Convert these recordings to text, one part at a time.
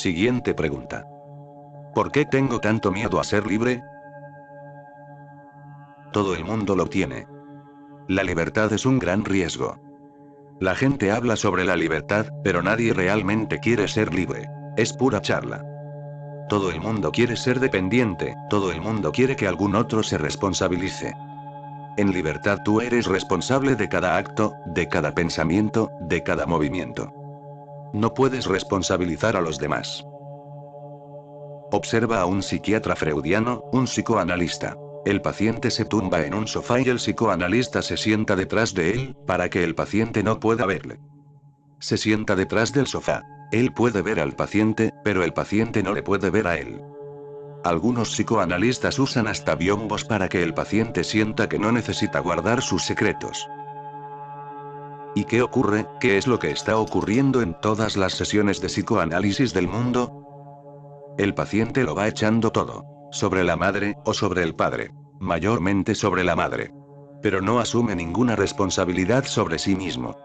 Siguiente pregunta. ¿Por qué tengo tanto miedo a ser libre? Todo el mundo lo tiene. La libertad es un gran riesgo. La gente habla sobre la libertad, pero nadie realmente quiere ser libre. Es pura charla. Todo el mundo quiere ser dependiente, todo el mundo quiere que algún otro se responsabilice. En libertad tú eres responsable de cada acto, de cada pensamiento, de cada movimiento. No puedes responsabilizar a los demás. Observa a un psiquiatra freudiano, un psicoanalista. El paciente se tumba en un sofá y el psicoanalista se sienta detrás de él, para que el paciente no pueda verle. Se sienta detrás del sofá. Él puede ver al paciente, pero el paciente no le puede ver a él. Algunos psicoanalistas usan hasta biombos para que el paciente sienta que no necesita guardar sus secretos. ¿Y qué ocurre? ¿Qué es lo que está ocurriendo en todas las sesiones de psicoanálisis del mundo? El paciente lo va echando todo. Sobre la madre, o sobre el padre. Mayormente sobre la madre. Pero no asume ninguna responsabilidad sobre sí mismo.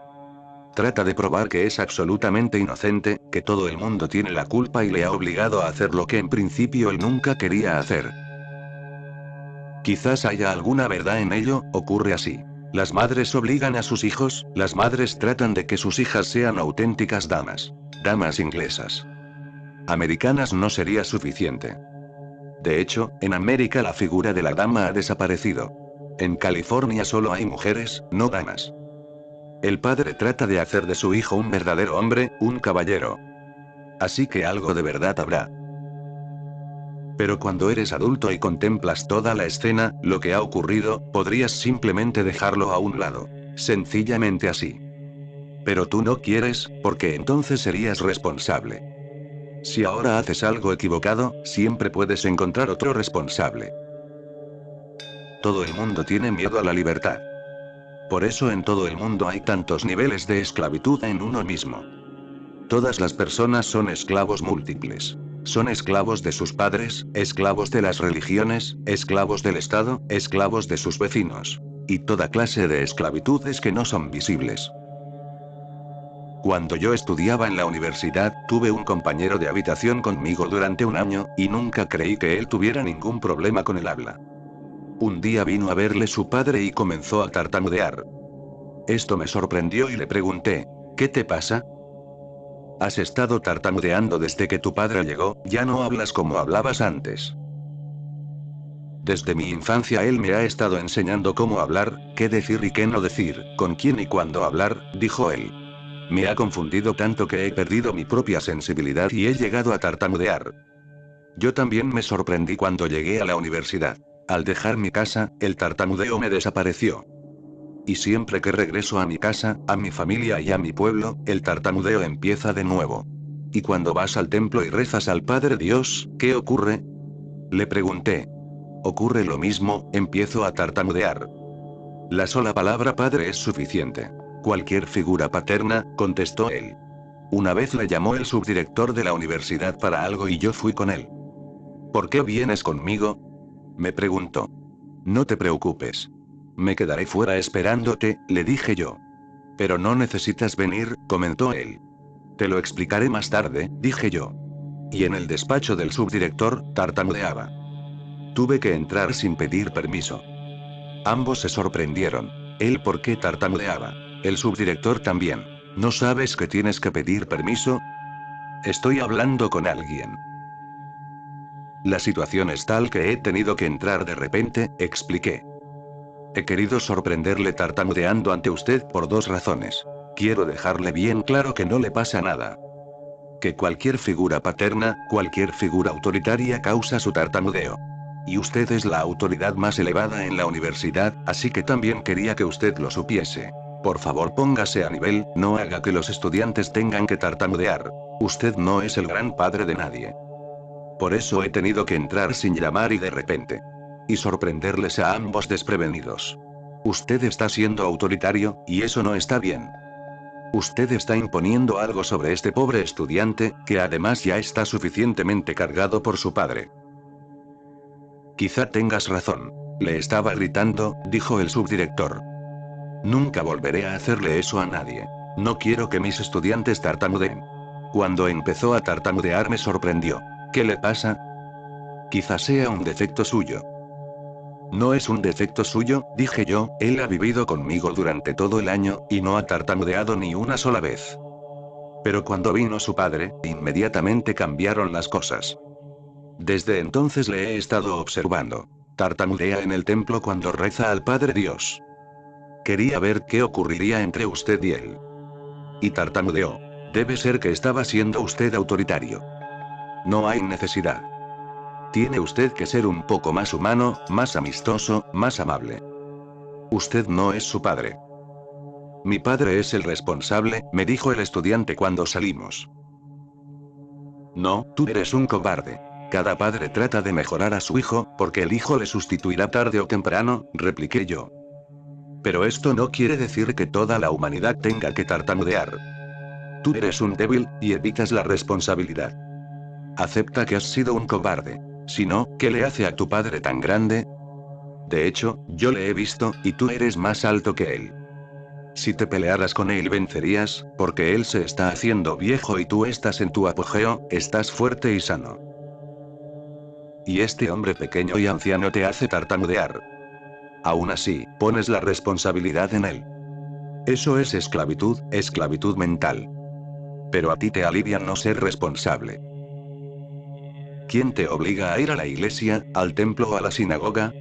Trata de probar que es absolutamente inocente, que todo el mundo tiene la culpa y le ha obligado a hacer lo que en principio él nunca quería hacer. Quizás haya alguna verdad en ello, ocurre así. Las madres obligan a sus hijos, las madres tratan de que sus hijas sean auténticas damas. Damas inglesas. Americanas no sería suficiente. De hecho, en América la figura de la dama ha desaparecido. En California solo hay mujeres, no damas. El padre trata de hacer de su hijo un verdadero hombre, un caballero. Así que algo de verdad habrá. Pero cuando eres adulto y contemplas toda la escena, lo que ha ocurrido, podrías simplemente dejarlo a un lado. Sencillamente así. Pero tú no quieres, porque entonces serías responsable. Si ahora haces algo equivocado, siempre puedes encontrar otro responsable. Todo el mundo tiene miedo a la libertad. Por eso en todo el mundo hay tantos niveles de esclavitud en uno mismo. Todas las personas son esclavos múltiples. Son esclavos de sus padres, esclavos de las religiones, esclavos del Estado, esclavos de sus vecinos. Y toda clase de esclavitudes que no son visibles. Cuando yo estudiaba en la universidad, tuve un compañero de habitación conmigo durante un año, y nunca creí que él tuviera ningún problema con el habla. Un día vino a verle su padre y comenzó a tartamudear. Esto me sorprendió y le pregunté, ¿qué te pasa? Has estado tartamudeando desde que tu padre llegó, ya no hablas como hablabas antes. Desde mi infancia él me ha estado enseñando cómo hablar, qué decir y qué no decir, con quién y cuándo hablar, dijo él. Me ha confundido tanto que he perdido mi propia sensibilidad y he llegado a tartamudear. Yo también me sorprendí cuando llegué a la universidad. Al dejar mi casa, el tartamudeo me desapareció. Y siempre que regreso a mi casa, a mi familia y a mi pueblo, el tartamudeo empieza de nuevo. ¿Y cuando vas al templo y rezas al Padre Dios, qué ocurre? Le pregunté. Ocurre lo mismo, empiezo a tartamudear. La sola palabra padre es suficiente. Cualquier figura paterna, contestó él. Una vez le llamó el subdirector de la universidad para algo y yo fui con él. ¿Por qué vienes conmigo? Me preguntó. No te preocupes. Me quedaré fuera esperándote, le dije yo. Pero no necesitas venir, comentó él. Te lo explicaré más tarde, dije yo. Y en el despacho del subdirector, tartamudeaba. Tuve que entrar sin pedir permiso. Ambos se sorprendieron. Él por qué tartamudeaba. El subdirector también. ¿No sabes que tienes que pedir permiso? Estoy hablando con alguien. La situación es tal que he tenido que entrar de repente, expliqué. He querido sorprenderle tartamudeando ante usted por dos razones. Quiero dejarle bien claro que no le pasa nada. Que cualquier figura paterna, cualquier figura autoritaria causa su tartamudeo. Y usted es la autoridad más elevada en la universidad, así que también quería que usted lo supiese. Por favor póngase a nivel, no haga que los estudiantes tengan que tartamudear. Usted no es el gran padre de nadie. Por eso he tenido que entrar sin llamar y de repente. Y sorprenderles a ambos desprevenidos. Usted está siendo autoritario, y eso no está bien. Usted está imponiendo algo sobre este pobre estudiante, que además ya está suficientemente cargado por su padre. Quizá tengas razón. Le estaba gritando, dijo el subdirector. Nunca volveré a hacerle eso a nadie. No quiero que mis estudiantes tartamudeen. Cuando empezó a tartamudear me sorprendió. ¿Qué le pasa? Quizás sea un defecto suyo. No es un defecto suyo, dije yo, él ha vivido conmigo durante todo el año, y no ha tartamudeado ni una sola vez. Pero cuando vino su padre, inmediatamente cambiaron las cosas. Desde entonces le he estado observando. Tartamudea en el templo cuando reza al Padre Dios. Quería ver qué ocurriría entre usted y él. Y tartamudeó. Debe ser que estaba siendo usted autoritario. No hay necesidad. Tiene usted que ser un poco más humano, más amistoso, más amable. Usted no es su padre. Mi padre es el responsable, me dijo el estudiante cuando salimos. No, tú eres un cobarde. Cada padre trata de mejorar a su hijo, porque el hijo le sustituirá tarde o temprano, repliqué yo. Pero esto no quiere decir que toda la humanidad tenga que tartamudear. Tú eres un débil, y evitas la responsabilidad. Acepta que has sido un cobarde. Si no, ¿qué le hace a tu padre tan grande? De hecho, yo le he visto, y tú eres más alto que él. Si te pelearas con él vencerías, porque él se está haciendo viejo y tú estás en tu apogeo, estás fuerte y sano. Y este hombre pequeño y anciano te hace tartamudear. Aún así, pones la responsabilidad en él. Eso es esclavitud mental. Pero a ti te alivia no ser responsable. ¿Quién te obliga a ir a la iglesia, al templo o a la sinagoga?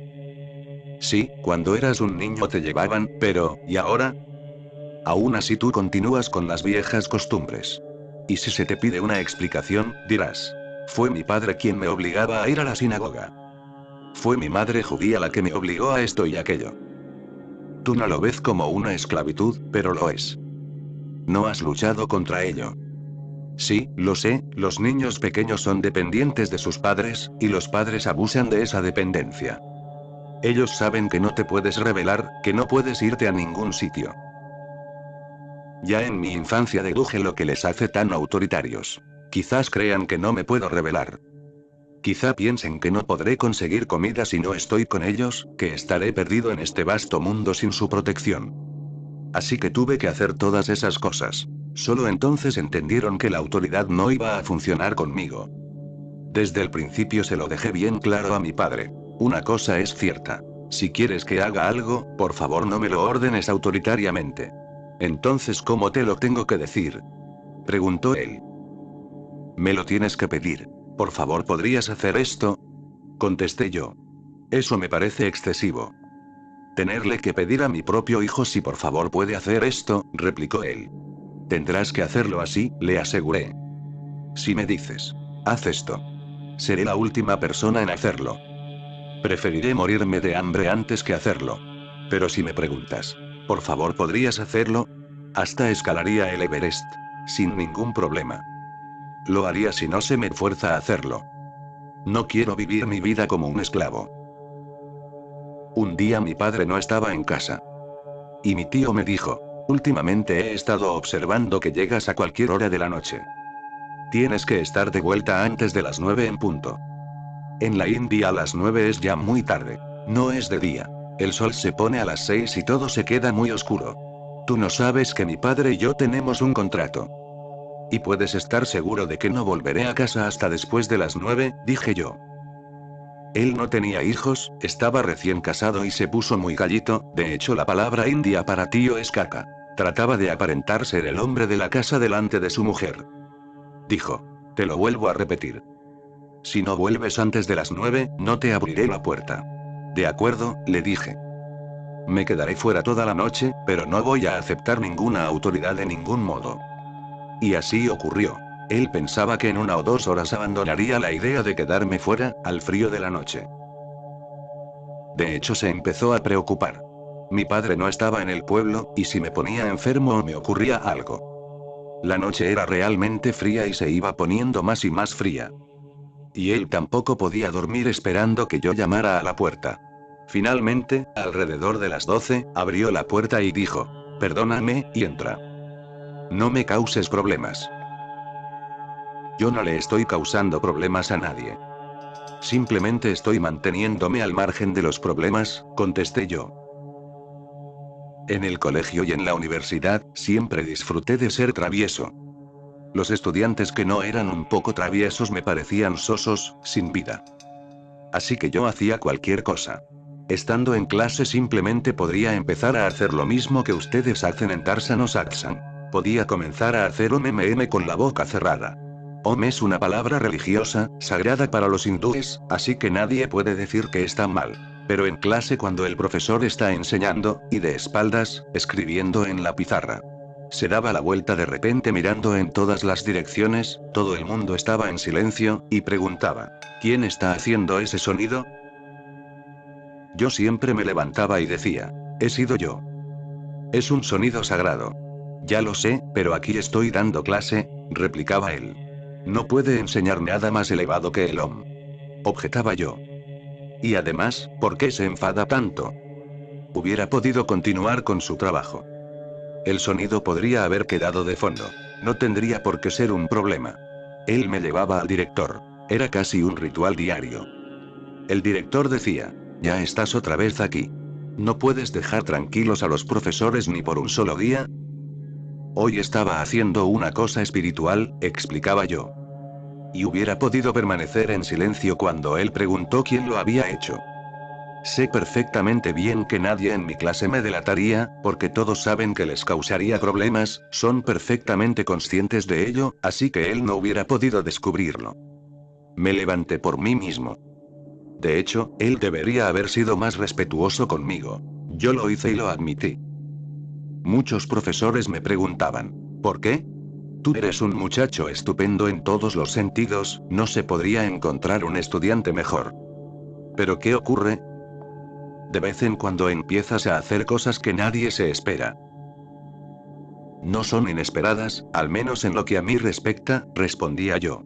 Sí, cuando eras un niño te llevaban, pero, ¿y ahora? Aún así tú continúas con las viejas costumbres. Y si se te pide una explicación, dirás, fue mi padre quien me obligaba a ir a la sinagoga. Fue mi madre judía la que me obligó a esto y aquello. Tú no lo ves como una esclavitud, pero lo es. No has luchado contra ello. Sí, lo sé, los niños pequeños son dependientes de sus padres, y los padres abusan de esa dependencia. Ellos saben que no te puedes rebelar, que no puedes irte a ningún sitio. Ya en mi infancia deduje lo que les hace tan autoritarios. Quizás crean que no me puedo rebelar. Quizá piensen que no podré conseguir comida si no estoy con ellos, que estaré perdido en este vasto mundo sin su protección. Así que tuve que hacer todas esas cosas. Solo entonces entendieron que la autoridad no iba a funcionar conmigo. Desde el principio se lo dejé bien claro a mi padre. Una cosa es cierta. Si quieres que haga algo, por favor no me lo ordenes autoritariamente. Entonces, ¿cómo te lo tengo que decir? Preguntó él. Me lo tienes que pedir. Por favor, ¿podrías hacer esto? Contesté yo. Eso me parece excesivo. Tenerle que pedir a mi propio hijo si por favor puede hacer esto, replicó él. Tendrás que hacerlo así, le aseguré. Si me dices, haz esto. Seré la última persona en hacerlo. Preferiré morirme de hambre antes que hacerlo. Pero si me preguntas, por favor, ¿podrías hacerlo? Hasta escalaría el Everest. Sin ningún problema. Lo haría si no se me fuerza a hacerlo. No quiero vivir mi vida como un esclavo. Un día mi padre no estaba en casa. Y mi tío me dijo, últimamente he estado observando que llegas a cualquier hora de la noche. Tienes que estar de vuelta antes de las 9 en punto. En la India a las 9 es ya muy tarde. No es de día. El sol se pone a las 6 y todo se queda muy oscuro. Tú no sabes que mi padre y yo tenemos un contrato. Y puedes estar seguro de que no volveré a casa hasta después de las 9, dije yo. Él no tenía hijos, estaba recién casado y se puso muy gallito, de hecho la palabra india para tío es caca. Trataba de aparentar ser el hombre de la casa delante de su mujer. Dijo, te lo vuelvo a repetir. Si no vuelves antes de las 9, no te abriré la puerta. De acuerdo, le dije. Me quedaré fuera toda la noche, pero no voy a aceptar ninguna autoridad de ningún modo. Y así ocurrió. Él pensaba que en 1 o 2 horas abandonaría la idea de quedarme fuera, al frío de la noche. De hecho, se empezó a preocupar. Mi padre no estaba en el pueblo, y si me ponía enfermo o me ocurría algo. La noche era realmente fría y se iba poniendo más y más fría. Y él tampoco podía dormir esperando que yo llamara a la puerta. Finalmente, alrededor de las 12, abrió la puerta y dijo, perdóname, y entra. No me causes problemas. Yo no le estoy causando problemas a nadie. Simplemente estoy manteniéndome al margen de los problemas, contesté yo. En el colegio y en la universidad, siempre disfruté de ser travieso. Los estudiantes que no eran un poco traviesos me parecían sosos, sin vida. Así que yo hacía cualquier cosa. Estando en clase simplemente podría empezar a hacer lo mismo que ustedes hacen en Tarzan o Saxon. Podía comenzar a hacer OM con la boca cerrada. Om es una palabra religiosa, sagrada para los hindúes, así que nadie puede decir que está mal. Pero en clase cuando el profesor está enseñando, y de espaldas, escribiendo en la pizarra. Se daba la vuelta de repente mirando en todas las direcciones, todo el mundo estaba en silencio, y preguntaba, ¿quién está haciendo ese sonido? Yo siempre me levantaba y decía, he sido yo. Es un sonido sagrado. Ya lo sé, pero aquí estoy dando clase, replicaba él. No puede enseñar nada más elevado que el Om. Objetaba yo. Y además, ¿por qué se enfada tanto? Hubiera podido continuar con su trabajo. El sonido podría haber quedado de fondo. No tendría por qué ser un problema. Él me llevaba al director. Era casi un ritual diario. El director decía, ya estás otra vez aquí. ¿No puedes dejar tranquilos a los profesores ni por un solo día? Hoy estaba haciendo una cosa espiritual, explicaba yo. Y hubiera podido permanecer en silencio cuando él preguntó quién lo había hecho. Sé perfectamente bien que nadie en mi clase me delataría, porque todos saben que les causaría problemas, son perfectamente conscientes de ello, así que él no hubiera podido descubrirlo. Me levanté por mí mismo. De hecho, él debería haber sido más respetuoso conmigo. Yo lo hice y lo admití. Muchos profesores me preguntaban, ¿por qué? Tú eres un muchacho estupendo en todos los sentidos, no se podría encontrar un estudiante mejor. ¿Pero qué ocurre? De vez en cuando empiezas a hacer cosas que nadie se espera. No son inesperadas, al menos en lo que a mí respecta, respondía yo.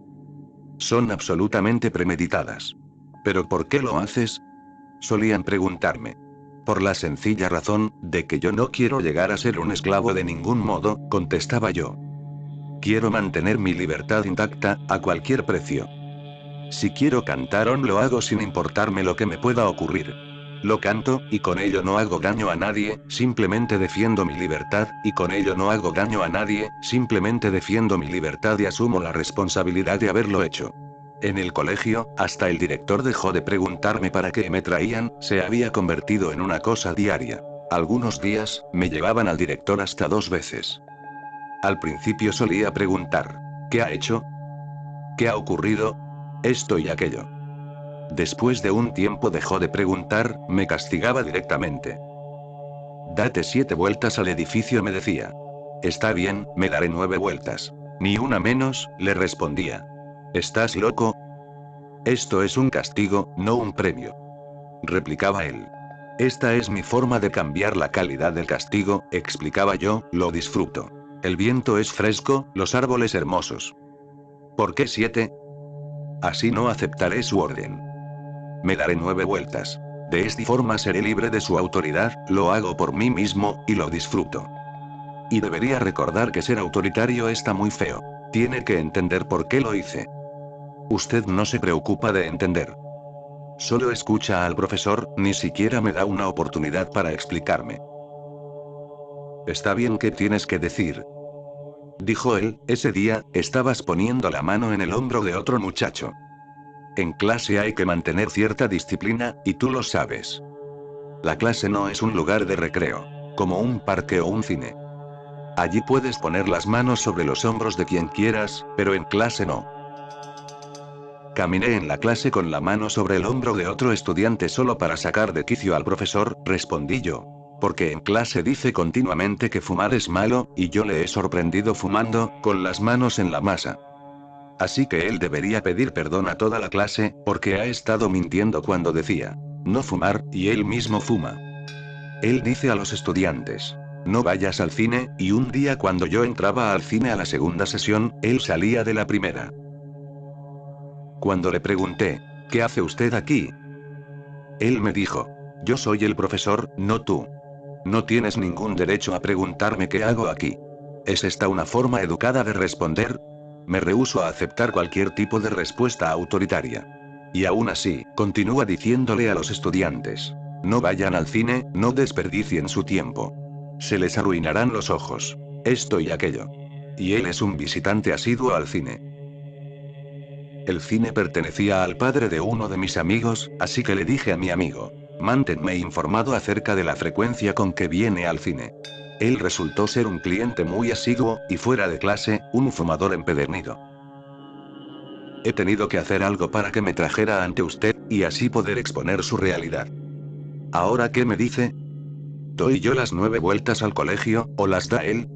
Son absolutamente premeditadas. ¿Pero por qué lo haces? Solían preguntarme. Por la sencilla razón, de que yo no quiero llegar a ser un esclavo de ningún modo, contestaba yo. Quiero mantener mi libertad intacta, a cualquier precio. Si quiero cantar lo hago sin importarme lo que me pueda ocurrir. Lo canto, y con ello no hago daño a nadie, simplemente defiendo mi libertad, y con ello no hago daño a nadie, simplemente defiendo mi libertad y asumo la responsabilidad de haberlo hecho. En el colegio, hasta el director dejó de preguntarme para qué me traían, se había convertido en una cosa diaria. Algunos días, me llevaban al director hasta 2 veces. Al principio solía preguntar, ¿qué ha hecho? ¿Qué ha ocurrido? Esto y aquello. Después de un tiempo dejó de preguntar, me castigaba directamente. Date 7 vueltas al edificio, me decía. Está bien, me daré 9 vueltas. Ni una menos, le respondía. ¿Estás loco? Esto es un castigo, no un premio. Replicaba él. Esta es mi forma de cambiar la calidad del castigo, explicaba yo, lo disfruto. El viento es fresco, los árboles hermosos. ¿Por qué 7? Así no aceptaré su orden. Me daré 9 vueltas. De esta forma seré libre de su autoridad, lo hago por mí mismo, y lo disfruto. Y debería recordar que ser autoritario está muy feo. Tiene que entender por qué lo hice. Usted no se preocupa de entender. Solo escucha al profesor, ni siquiera me da una oportunidad para explicarme. Está bien, ¿qué tienes que decir? Dijo él, ese día, estabas poniendo la mano en el hombro de otro muchacho. En clase hay que mantener cierta disciplina, y tú lo sabes. La clase no es un lugar de recreo, como un parque o un cine. Allí puedes poner las manos sobre los hombros de quien quieras, pero en clase no. Caminé en la clase con la mano sobre el hombro de otro estudiante solo para sacar de quicio al profesor, respondí yo. Porque en clase dice continuamente que fumar es malo, y yo le he sorprendido fumando, con las manos en la masa. Así que él debería pedir perdón a toda la clase, porque ha estado mintiendo cuando decía, no fumar, y él mismo fuma. Él dice a los estudiantes, no vayas al cine, y un día cuando yo entraba al cine a la segunda sesión, él salía de la primera. Cuando le pregunté, ¿qué hace usted aquí? Él me dijo, yo soy el profesor, no tú. No tienes ningún derecho a preguntarme qué hago aquí. ¿Es esta una forma educada de responder? Me rehúso a aceptar cualquier tipo de respuesta autoritaria. Y aún así, continúa diciéndole a los estudiantes. No vayan al cine, no desperdicien su tiempo. Se les arruinarán los ojos. Esto y aquello. Y él es un visitante asiduo al cine. El cine pertenecía al padre de uno de mis amigos, así que le dije a mi amigo: manténme informado acerca de la frecuencia con que viene al cine. Él resultó ser un cliente muy asiduo, y fuera de clase, un fumador empedernido. He tenido que hacer algo para que me trajera ante usted, y así poder exponer su realidad. ¿Ahora qué me dice? ¿Doy yo las 9 vueltas al colegio, o las da él?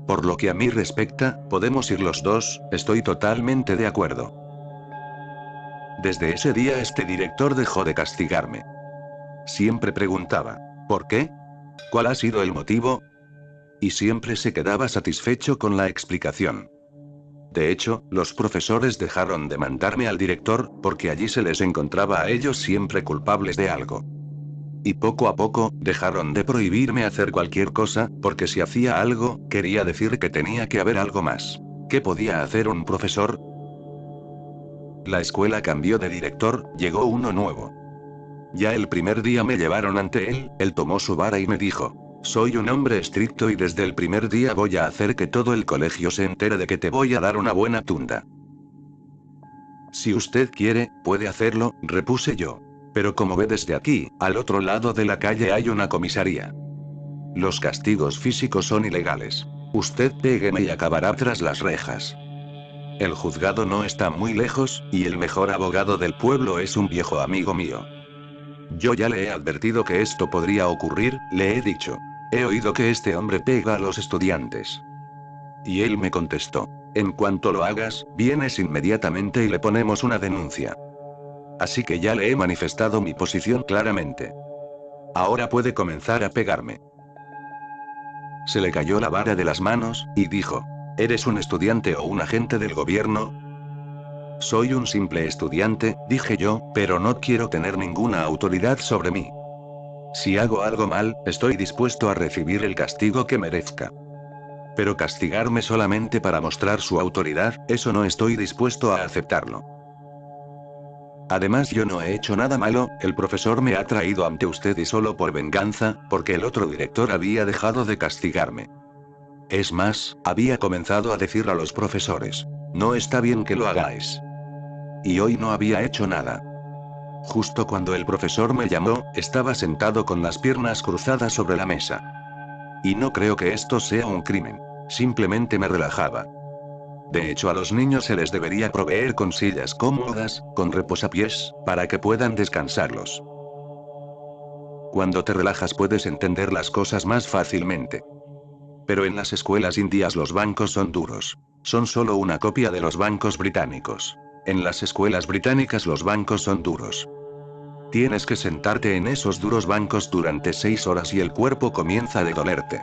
Por lo que a mí respecta, podemos ir los dos, estoy totalmente de acuerdo. Desde ese día este director dejó de castigarme. Siempre preguntaba: ¿por qué? ¿Cuál ha sido el motivo? Y siempre se quedaba satisfecho con la explicación. De hecho, los profesores dejaron de mandarme al director, porque allí se les encontraba a ellos siempre culpables de algo. Y poco a poco, dejaron de prohibirme hacer cualquier cosa, porque si hacía algo, quería decir que tenía que haber algo más. ¿Qué podía hacer un profesor? La escuela cambió de director, llegó uno nuevo. Ya el primer día me llevaron ante él, él tomó su vara y me dijo: soy un hombre estricto y desde el primer día voy a hacer que todo el colegio se entere de que te voy a dar una buena tunda. Si usted quiere, puede hacerlo, repuse yo. Pero como ve desde aquí, al otro lado de la calle hay una comisaría. Los castigos físicos son ilegales. Usted pégueme y acabará tras las rejas. El juzgado no está muy lejos, y el mejor abogado del pueblo es un viejo amigo mío. Yo ya le he advertido que esto podría ocurrir, le he dicho. He oído que este hombre pega a los estudiantes. Y él me contestó: en cuanto lo hagas, vienes inmediatamente y le ponemos una denuncia. Así que ya le he manifestado mi posición claramente. Ahora puede comenzar a pegarme. Se le cayó la vara de las manos, y dijo: ¿eres un estudiante o un agente del gobierno? Soy un simple estudiante, dije yo, pero no quiero tener ninguna autoridad sobre mí. Si hago algo mal, estoy dispuesto a recibir el castigo que merezca. Pero castigarme solamente para mostrar su autoridad, eso no estoy dispuesto a aceptarlo. Además yo no he hecho nada malo, el profesor me ha traído ante usted y solo por venganza, porque el otro director había dejado de castigarme. Es más, había comenzado a decir a los profesores: no está bien que lo hagáis. Y hoy no había hecho nada. Justo cuando el profesor me llamó, estaba sentado con las piernas cruzadas sobre la mesa. Y no creo que esto sea un crimen. Simplemente me relajaba. De hecho, a los niños se les debería proveer con sillas cómodas, con reposapiés, para que puedan descansarlos. Cuando te relajas puedes entender las cosas más fácilmente. Pero en las escuelas indias los bancos son duros. Son solo una copia de los bancos británicos. En las escuelas británicas los bancos son duros. Tienes que sentarte en esos duros bancos durante 6 horas y el cuerpo comienza a dolerte.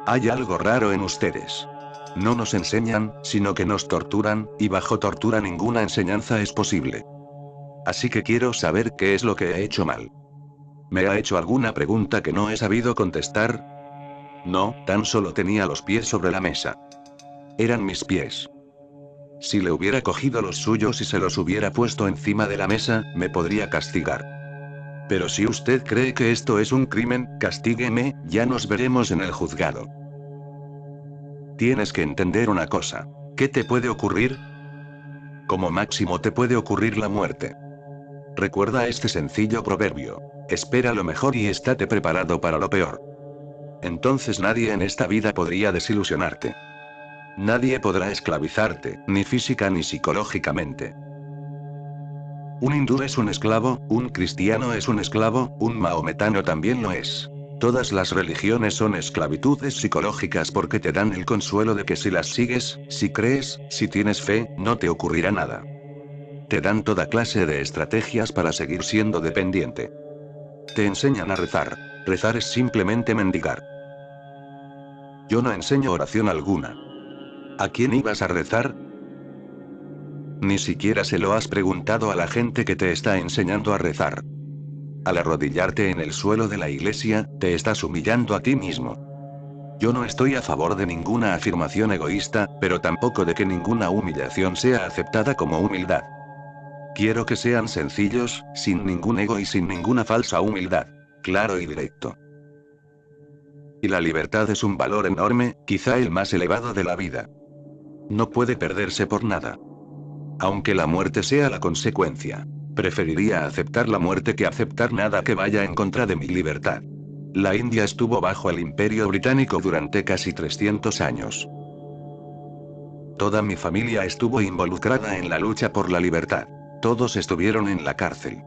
Hay algo raro en ustedes. No nos enseñan, sino que nos torturan, y bajo tortura ninguna enseñanza es posible. Así que quiero saber qué es lo que he hecho mal. ¿Me ha hecho alguna pregunta que no he sabido contestar? No, tan solo tenía los pies sobre la mesa. Eran mis pies. Si le hubiera cogido los suyos y se los hubiera puesto encima de la mesa, me podría castigar. Pero si usted cree que esto es un crimen, castígueme, ya nos veremos en el juzgado. Tienes que entender una cosa. ¿Qué te puede ocurrir? Como máximo te puede ocurrir la muerte. Recuerda este sencillo proverbio: espera lo mejor y estate preparado para lo peor. Entonces nadie en esta vida podría desilusionarte. Nadie podrá esclavizarte, ni física ni psicológicamente. Un hindú es un esclavo, un cristiano es un esclavo, un maometano también lo es. Todas las religiones son esclavitudes psicológicas porque te dan el consuelo de que si las sigues, si crees, si tienes fe, no te ocurrirá nada. Te dan toda clase de estrategias para seguir siendo dependiente. Te enseñan a rezar. Rezar es simplemente mendigar. Yo no enseño oración alguna. ¿A quién ibas a rezar? Ni siquiera se lo has preguntado a la gente que te está enseñando a rezar. Al arrodillarte en el suelo de la iglesia, te estás humillando a ti mismo. Yo no estoy a favor de ninguna afirmación egoísta, pero tampoco de que ninguna humillación sea aceptada como humildad. Quiero que sean sencillos, sin ningún ego y sin ninguna falsa humildad. Claro y directo. Y la libertad es un valor enorme, quizá el más elevado de la vida. No puede perderse por nada. Aunque la muerte sea la consecuencia, preferiría aceptar la muerte que aceptar nada que vaya en contra de mi libertad. La India estuvo bajo el Imperio Británico durante casi 300 años. Toda mi familia estuvo involucrada en la lucha por la libertad. Todos estuvieron en la cárcel.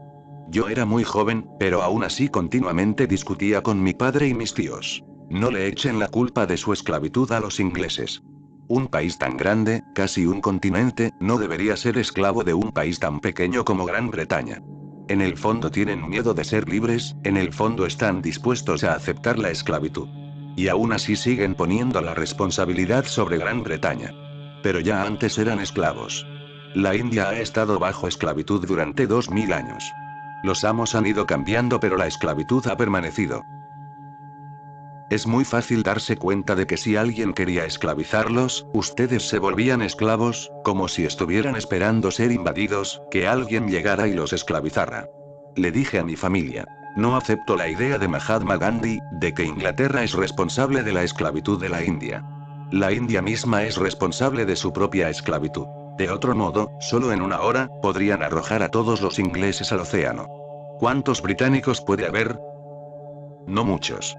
Yo era muy joven, pero aún así continuamente discutía con mi padre y mis tíos. No le echen la culpa de su esclavitud a los ingleses. Un país tan grande, casi un continente, no debería ser esclavo de un país tan pequeño como Gran Bretaña. En el fondo tienen miedo de ser libres, en el fondo están dispuestos a aceptar la esclavitud. Y aún así siguen poniendo la responsabilidad sobre Gran Bretaña. Pero ya antes eran esclavos. La India ha estado bajo esclavitud durante 2000 años. Los amos han ido cambiando, pero la esclavitud ha permanecido. Es muy fácil darse cuenta de que si alguien quería esclavizarlos, ustedes se volvían esclavos, como si estuvieran esperando ser invadidos, que alguien llegara y los esclavizara. Le dije a mi familia, no acepto la idea de Mahatma Gandhi, de que Inglaterra es responsable de la esclavitud de la India. La India misma es responsable de su propia esclavitud. De otro modo, solo en una hora, podrían arrojar a todos los ingleses al océano. ¿Cuántos británicos puede haber? No muchos.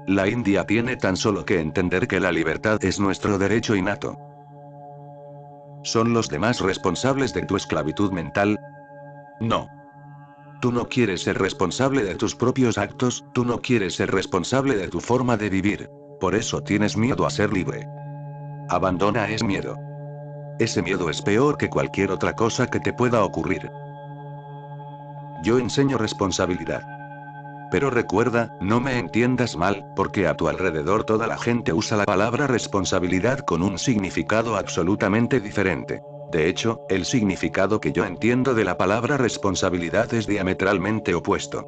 La India tiene tan solo que entender que la libertad es nuestro derecho innato. ¿Son los demás responsables de tu esclavitud mental? No. Tú no quieres ser responsable de tus propios actos, tú no quieres ser responsable de tu forma de vivir. Por eso tienes miedo a ser libre. Abandona ese miedo. Ese miedo es peor que cualquier otra cosa que te pueda ocurrir. Yo enseño responsabilidad. Pero recuerda, no me entiendas mal, porque a tu alrededor toda la gente usa la palabra responsabilidad con un significado absolutamente diferente. De hecho, el significado que yo entiendo de la palabra responsabilidad es diametralmente opuesto.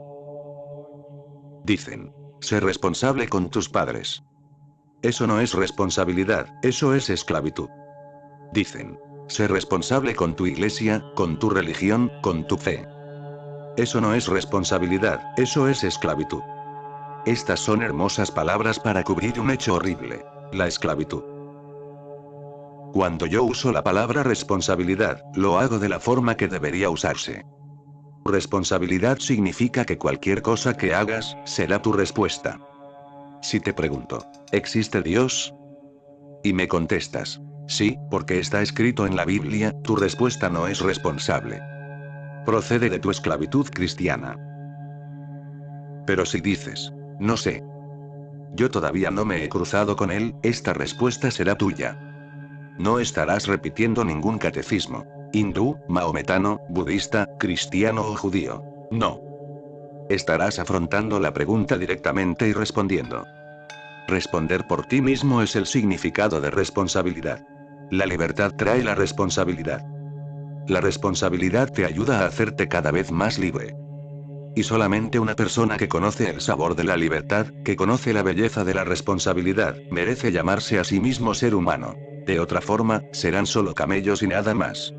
Dicen, sé responsable con tus padres. Eso no es responsabilidad, eso es esclavitud. Dicen, sé responsable con tu iglesia, con tu religión, con tu fe. Eso no es responsabilidad, eso es esclavitud. Estas son hermosas palabras para cubrir un hecho horrible: la esclavitud. Cuando yo uso la palabra responsabilidad, lo hago de la forma que debería usarse. Responsabilidad significa que cualquier cosa que hagas, será tu respuesta. Si te pregunto, ¿existe Dios? Y me contestas, sí, porque está escrito en la Biblia, tu respuesta no es responsable. Procede de tu esclavitud cristiana. Pero si dices, no sé, yo todavía no me he cruzado con él, esta respuesta será tuya. No estarás repitiendo ningún catecismo hindú, maometano, budista, cristiano o judío. No. Estarás afrontando la pregunta directamente y respondiendo. Responder por ti mismo es el significado de responsabilidad. La libertad trae la responsabilidad. La responsabilidad te ayuda a hacerte cada vez más libre. Y solamente una persona que conoce el sabor de la libertad, que conoce la belleza de la responsabilidad, merece llamarse a sí mismo ser humano. De otra forma, serán solo camellos y nada más.